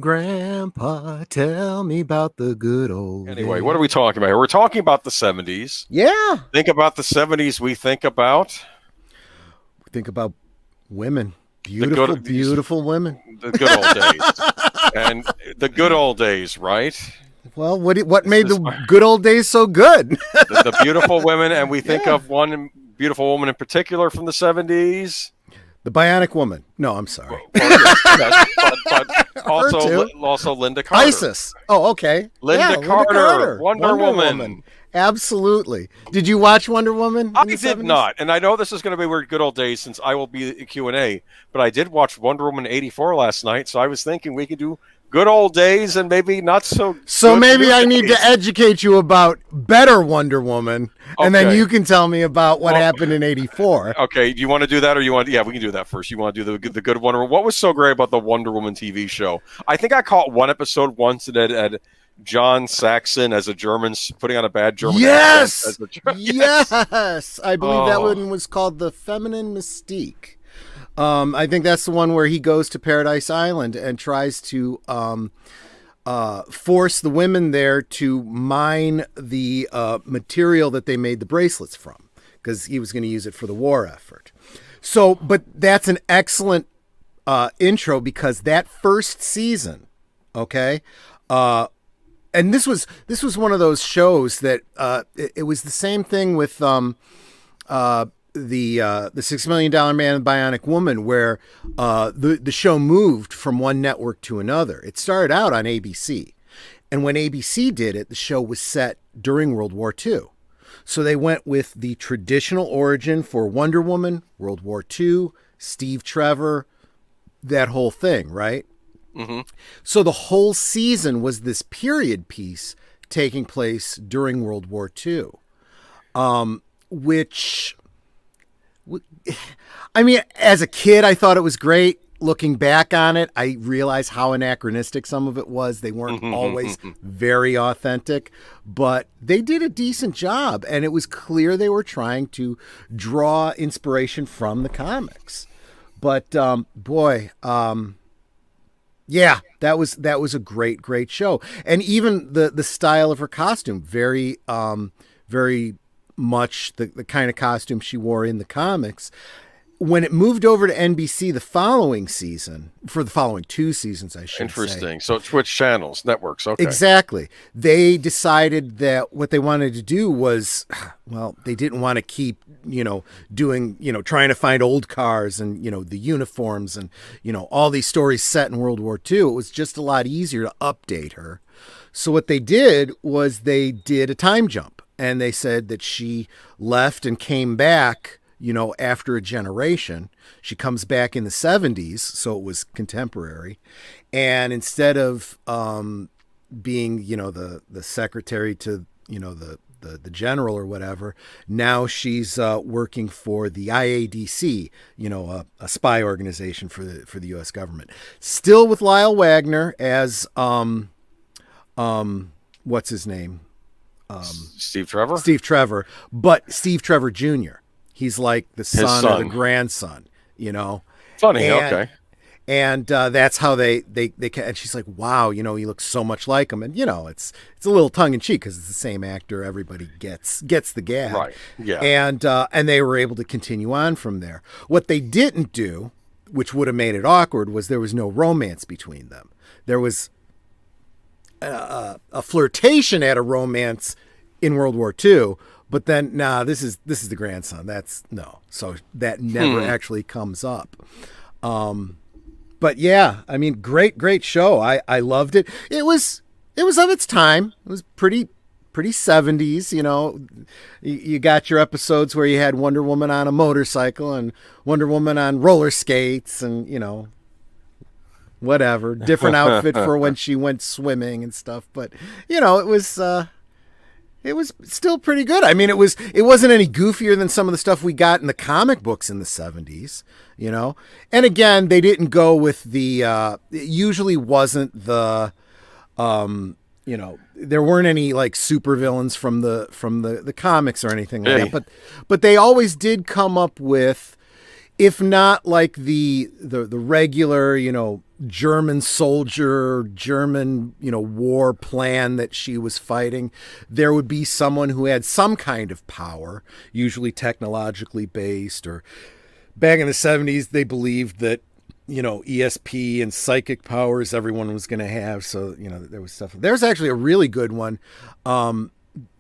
Grandpa, tell me about the good old Anyway, days. what are we talking about here? We're talking about the 70s. Yeah. Think about the 70s. We think about Think about women. the Beautiful, good, beautiful women. the good old days, and the good old days, right? Well, what made This is the good old days so good? the beautiful women, and we think Yeah. of one beautiful woman in particular from the 70s. The Bionic Woman. No, I'm sorry. Well, yes, but also too. also Lynda Carter. Isis. Oh, okay. Lynda Carter, Wonder Woman. Absolutely. Did you watch Wonder Woman? I in the did 70s? not, and I know this is going to be weird good old days since I will be at Q&A, but I did watch Wonder Woman 84 last night, so I was thinking we could do good old days and maybe not so So good maybe new I need days. to educate you about better Wonder Woman, and then Okay. you can tell me about what happened in 84. Okay, do you want to do that, or you want? Yeah, we can do that first. You want to do the good Wonder Woman? What was so great about the Wonder Woman TV show? I think I caught one episode once that had John Saxon as a German putting on a bad German Yes! accent as a Yes! I believe that Oh. one was called The Feminine Mystique. I think that's the one where he goes to Paradise Island and tries to force the women there to mine the material that they made the bracelets from, because he was going to use it for the war effort. So, but that's an excellent intro, because that first season, okay, and this was one of those shows that it was the same thing with the $6 Million Man and Bionic Woman, where the show moved from one network to another. It started out on ABC, and when ABC did it, the show was set during World War II. So they went with the traditional origin for Wonder Woman, World War II, Steve Trevor, that whole thing, right? Mm-hmm. So the whole season was this period piece taking place during World War II, which, I mean, as a kid, I thought it was great. Looking back on it, I realized how anachronistic some of it was. They weren't always very authentic, but they did a decent job, and it was clear they were trying to draw inspiration from the comics. But boy, yeah, that was a great show, and even the style of her costume, very much the kind of costume she wore in the comics. When it moved over to NBC the following season, for the following two seasons, I should say. Interesting. So Twitch channels, networks. Okay. Exactly. They decided that what they wanted to do was, well, they didn't want to keep, doing, trying to find old cars and, the uniforms and, all these stories set in World War II. It was just a lot easier to update her. So what they did was they did a time jump, and they said that she left and came back, after a generation. She comes back in the 70s, so it was contemporary. And instead of being, the secretary to, the general or whatever, now she's working for the IADC, a spy organization for the U.S. government. Still with Lyle Wagner as what's his name? Steve Trevor? Steve Trevor, but Steve Trevor Jr. He's like the son or the grandson, Funny, and, okay. And that's how they and she's like, wow, you look so much like him. And, it's a little tongue in cheek because it's the same actor. Everybody gets the gag. Right, yeah. And they were able to continue on from there. What they didn't do, which would have made it awkward, was there was no romance between them. There was a flirtation at a romance in World War II, but then, this is the grandson. So that never actually comes up. But yeah, I mean, great show. I loved it. It was of its time. It was pretty 70s, you got your episodes where you had Wonder Woman on a motorcycle and Wonder Woman on roller skates and, whatever, different outfit for when she went swimming and stuff. But, it was still pretty good. I mean, it wasn't any goofier than some of the stuff we got in the comic books in the 70s, And again, they didn't go with the it usually wasn't the there weren't any like supervillains from the comics or anything like that. But they always did come up with, if not like the regular, German soldier, German, war plan that she was fighting, there would be someone who had some kind of power, usually technologically based, or back in the 70s, they believed that, ESP and psychic powers everyone was going to have. So, there was stuff. There's actually a really good one,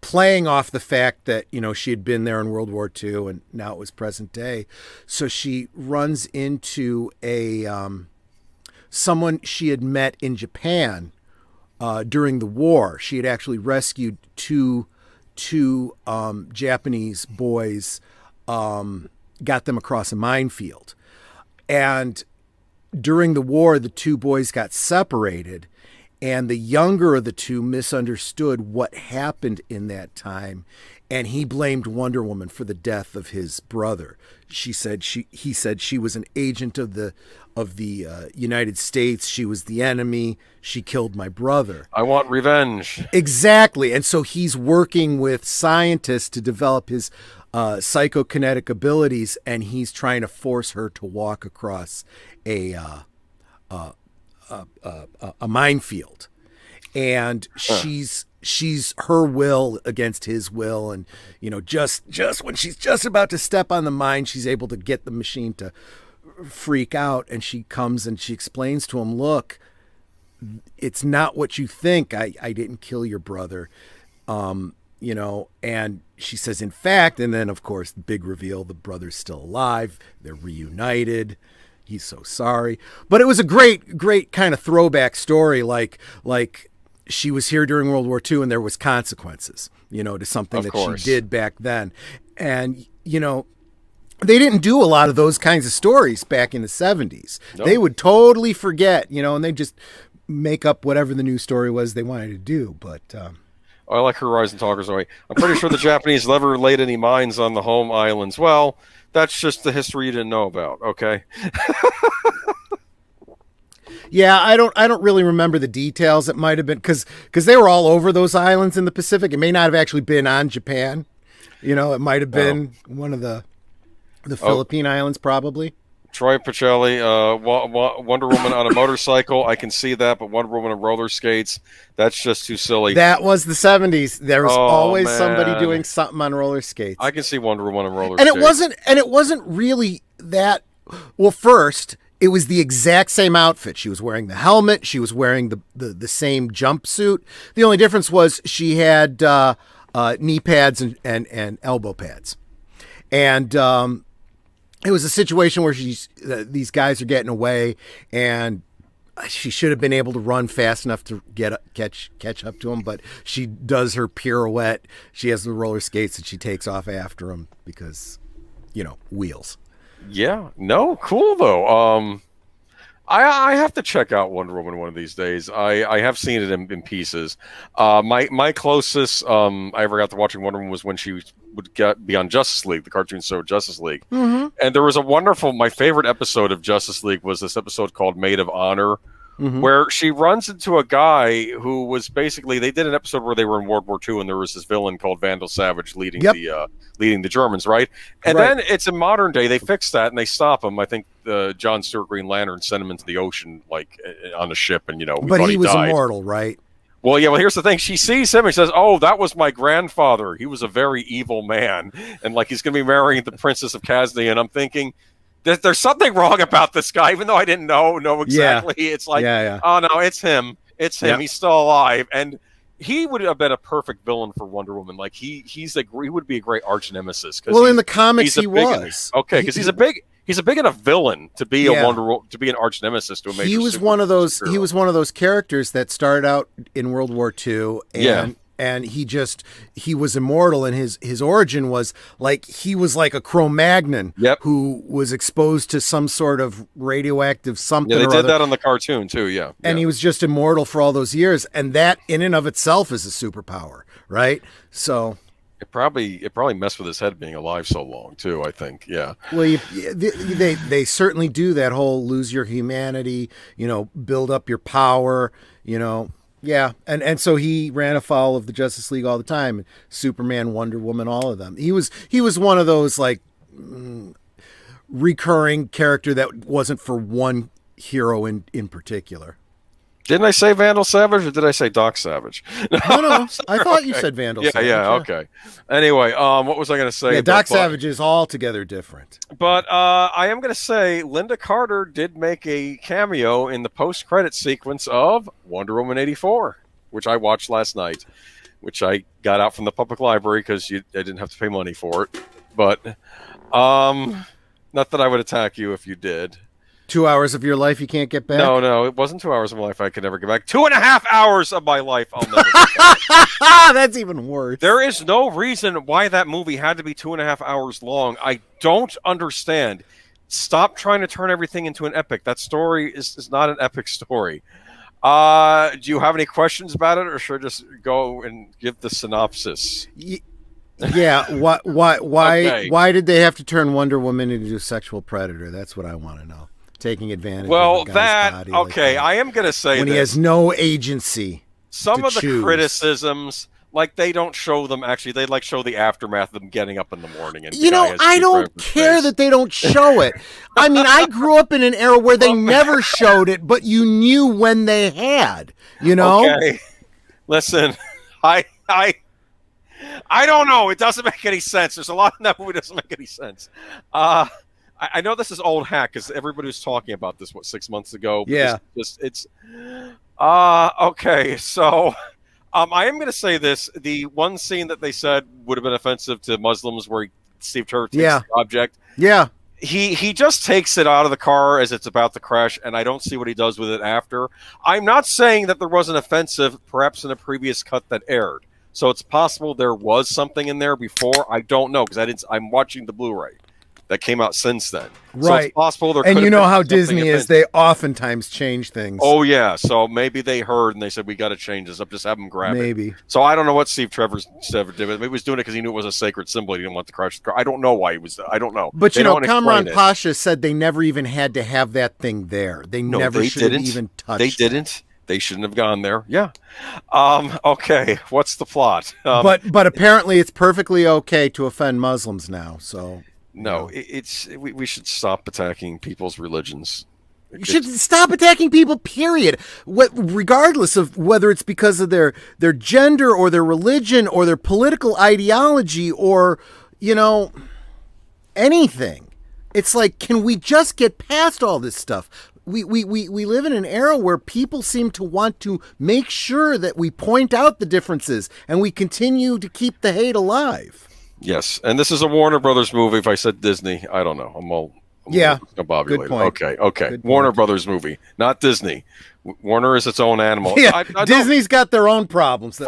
playing off the fact that, she had been there in World War II and now it was present day. So she runs into someone she had met in Japan during the war. She had actually rescued two Japanese boys, got them across a minefield. And during the war, the two boys got separated, and the younger of the two misunderstood what happened in that time, and he blamed Wonder Woman for the death of his brother. He said she was an agent of the United States. She was the enemy. She killed my brother. I want revenge. Exactly. And so he's working with scientists to develop his psychokinetic abilities, and he's trying to force her to walk across a minefield. And she's her will against his will, and just when she's just about to step on the mine, she's able to get the machine to freak out, and she comes and she explains to him, look, it's not what you think. I didn't kill your brother. And she says, in fact, and then of course the big reveal, the brother's still alive. They're reunited. He's so sorry. But it was a great kind of throwback story. Like she was here during World War II and there was consequences, to something that she did back then. And, they didn't do a lot of those kinds of stories back in the 70s. Nope. They would totally forget, and they just make up whatever the new story was they wanted to do. But I like Horizon Talkers away. I'm pretty sure the Japanese never laid any mines on the home islands. Well, that's just the history you didn't know about. Okay. Yeah, I don't really remember the details. It might have been because they were all over those islands in the Pacific. It may not have actually been on Japan. It might have been one of the Philippine Islands, probably. Troy Pacelli, Wonder Woman on a motorcycle. I can see that, but Wonder Woman on roller skates, that's just too silly. That was the 70s. There was always somebody doing something on roller skates. I can see Wonder Woman on roller skates. It wasn't really that. Well, first, it was the exact same outfit. She was wearing the helmet. She was wearing the same jumpsuit. The only difference was she had knee pads and elbow pads. And it was a situation where these guys are getting away, and she should have been able to run fast enough to catch up to them, but she does her pirouette. She has the roller skates, and she takes off after them because, wheels. Yeah, no, cool though. I have to check out Wonder Woman one of these days. I have seen it in pieces. My closest I ever got to watching Wonder Woman was when she would be on Justice League, the cartoon show Justice League. Mm-hmm. And there was my favorite episode of Justice League was this episode called Maid of Honor, mm-hmm. where she runs into a guy who was basically, they did an episode where they were in World War II and there was this villain called Vandal Savage leading the Germans, right? And then it's in modern day, they fixed that and they stop him. I think John Stewart Green Lantern sent him into the ocean, like on a ship, and but he was immortal, right? Well, yeah, here's the thing. She sees him and says, oh, that was my grandfather. He was a very evil man. And he's going to be marrying the Princess of Kasni. And I'm thinking, there's something wrong about this guy, even though I didn't know exactly. Yeah. It's like, oh, no, it's him. It's him. Yeah. He's still alive. And he would have been a perfect villain for Wonder Woman. He would be a great arch nemesis. Well, in the comics, he was. Okay, because he's a big enough villain to be to be an arch nemesis to a major. He was one of those characters that started out in World War II, and he was immortal, and his origin was he was like a Cro-Magnon who was exposed to some sort of radioactive something. Yeah, they did that on the cartoon too. Yeah, and he was just immortal for all those years, and that in and of itself is a superpower, right? So. It probably messed with his head being alive so long too. I think, yeah. Well, they certainly do that whole lose your humanity, build up your power, yeah. And so he ran afoul of the Justice League all the time. Superman, Wonder Woman, all of them. He was one of those recurring character that wasn't for one hero in particular. Didn't I say Vandal Savage or did I say Doc Savage? No. I thought you said Vandal Savage. Yeah, okay. Anyway, what was I going to say? Yeah, Doc Savage is altogether different. But I am going to say Lynda Carter did make a cameo in the post-credit sequence of Wonder Woman 84, which I watched last night, which I got out from the public library because I didn't have to pay money for it. But not that I would attack you if you did. 2 hours of your life you can't get back? No, it wasn't 2 hours of my life I could never get back. 2.5 hours of my life I'll never get back. That's even worse. There is no reason why that movie had to be 2.5 hours long. I don't understand. Stop trying to turn everything into an epic. That story is not an epic story. Do you have any questions about it, or should I just go and give the synopsis? Yeah, why Okay. why did they have to turn Wonder Woman into a sexual predator? That's what I want to know. Taking advantage of a guy's body okay, like I am going to say when he has no agency. Some of the choose. criticisms, like they don't show them. Actually, they like show the aftermath of them getting up in the morning. And I don't care that they don't show it. I mean, I grew up in an era where they never showed it, but you knew when they had. You know. Okay. Listen, I don't know. It doesn't make any sense. There's a lot in that movie that doesn't make any sense. I know this is old hack because everybody was talking about this 6 months ago. Yeah. It's okay. So I am going to say this: the one scene that they said would have been offensive to Muslims, where Steve Trevor takes the object. Yeah. He just takes it out of the car as it's about to crash, and I don't see what he does with it after. I'm not saying that there wasn't offensive, perhaps in a previous cut that aired. So it's possible there was something in there before. I don't know because I'm watching the Blu-ray that came out since then. Right. So it's possible there. And could you have know been how something Disney is; they oftentimes change things. Oh yeah. So maybe they heard and they said we got to change this up. Just have them grab it. Maybe. So I don't know what Steve Trevor did. Maybe he was doing it because he knew it was a sacred symbol. He didn't want to crash the car. I don't know why he was. I don't know. But they Kamran Pasha said they never even had to have that thing there. They never should have even touched. They didn't. They shouldn't have gone there. Yeah. Okay. What's the plot? But apparently it's perfectly okay to offend Muslims now. So no, we should stop attacking people's religions. You should stop attacking people, period. Regardless of whether it's because of their gender or their religion or their political ideology or, anything. It's like, can we just get past all this stuff? We live in an era where people seem to want to make sure that we point out the differences and we continue to keep the hate alive. Yes, and this is a Warner Brothers movie. If I said Disney, I don't know. I'm good point. Okay. Good Warner point. Brothers movie, not Disney. Warner is its own animal. Yeah, Disney's got their own problems.